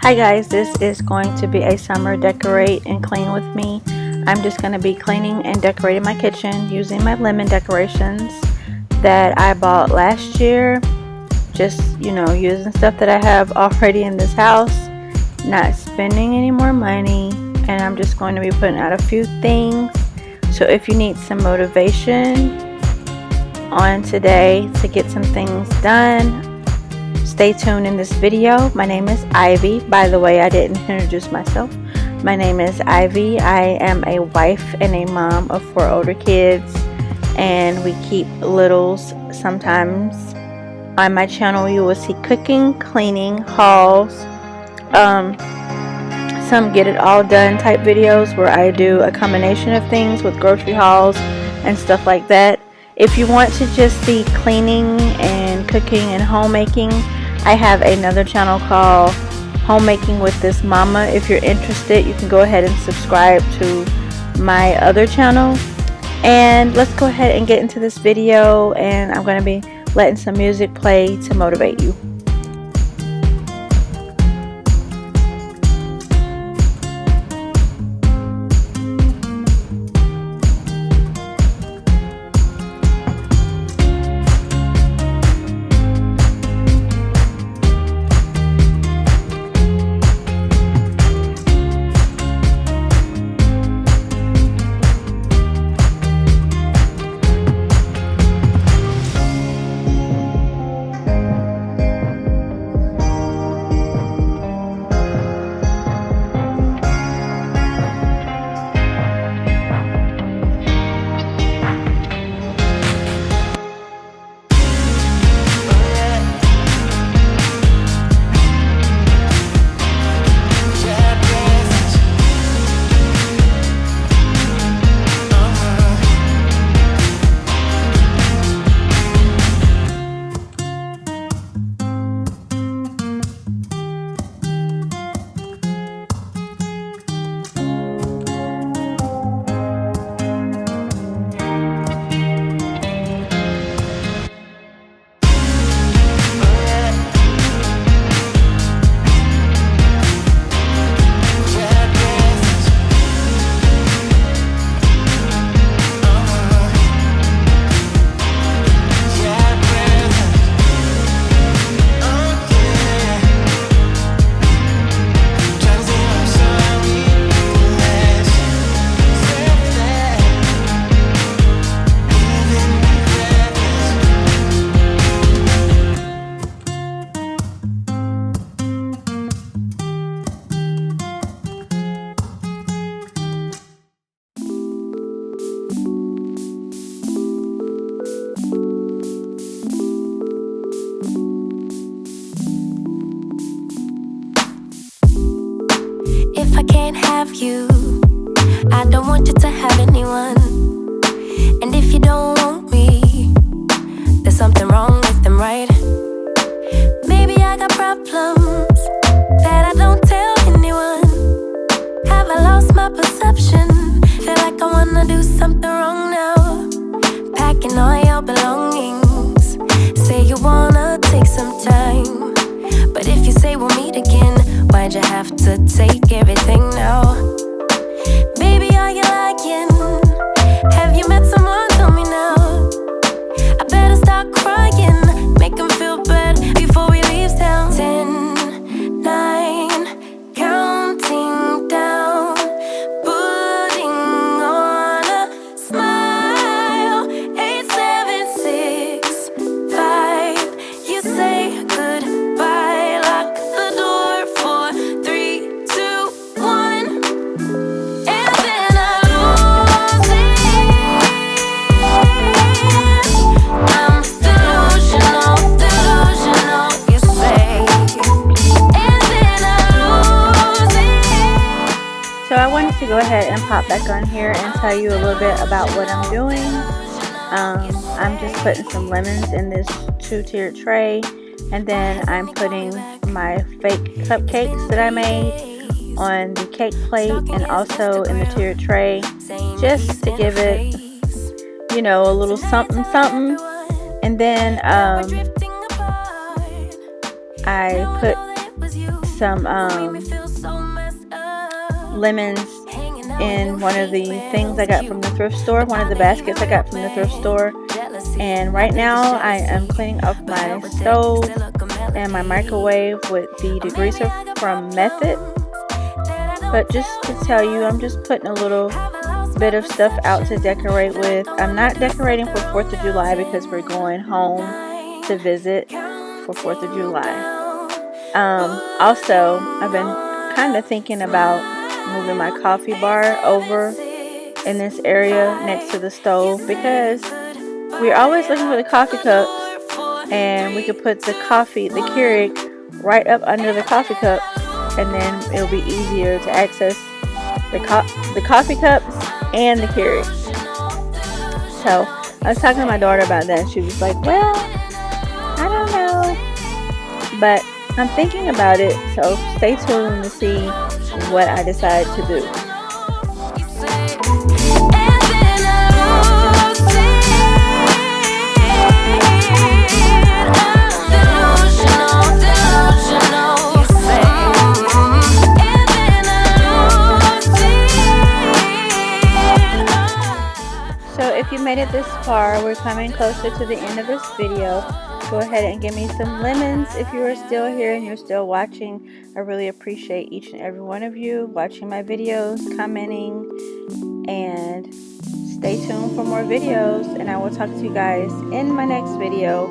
Hi guys, this is going to be a summer decorate and clean with me. I'm just going to be cleaning and decorating my kitchen using my lemon decorations that I bought last year. Just, using stuff that I have already in this house, not spending any more money, and I'm just going to be putting out a few things. So if you need some motivation on today to get some things done, stay tuned in this video. My name is Ivy. By the way, I didn't introduce myself. My name is Ivy. I am a wife and a mom of 4 older kids, and we keep littles. Sometimes on my channel you will see cooking, cleaning, hauls, some get it all done type videos where I do a combination of things with grocery hauls and stuff like that. If you want to just see cleaning and cooking and homemaking, I have another channel called HomemakingWithThisMama. If you're interested, you can go ahead and subscribe to my other channel. And let's go ahead and get into this video, and I'm going to be letting some music play to motivate you. If I can't have you, I don't want you to have anyone. And if you don't want me, there's something wrong with them, right? Maybe I got problems that I don't tell anyone. Have I lost my perception? Feel like I wanna do something wrong now. Packing all your belongings, say you wanna take some time. But if you say we'll meet again, why'd you have to take everything now? Baby, are you lying? Have you met someone? Tell me now. I better start crying, make them feel bad before we leave town. 10, 9, counting down, putting on a smile. 8, 7, 6, 5. You say goodbye, lock the door for 3, 2, 1, and then I lose it. I'm delusional, delusional, you say, and then I lose it. So I wanted to go ahead and pop back on here and tell you a little bit about what I'm doing. I'm just putting some lemons in this 2-tiered tray, and then I'm putting my fake cupcakes that I made on the cake plate and also in the tiered tray, just to give it, a little something something. And then I put some lemons in one of the things I got from the thrift store, one of the baskets I got from the thrift store. And right now I am cleaning off my stove and my microwave with the degreaser from Method. But just to tell you, I'm just putting a little bit of stuff out to decorate with. I'm not decorating for 4th of July because we're going home to visit for 4th of July. Also, I've been kind of thinking about moving my coffee bar over in this area next to the stove, because we're always looking for the coffee cups, and we could put the Keurig right up under the coffee cups, and then it'll be easier to access the coffee cups and the Keurig. So I was talking to my daughter about that, and she was like, well, I don't know, but I'm thinking about it, so stay tuned to see what I decide to do. So if you made it this far, we're coming closer to the end of this video. Go ahead and give me some lemons if you are still here and you're still watching. I really appreciate each and every one of you watching my videos, commenting, and stay tuned for more videos. And I will talk to you guys in my next video.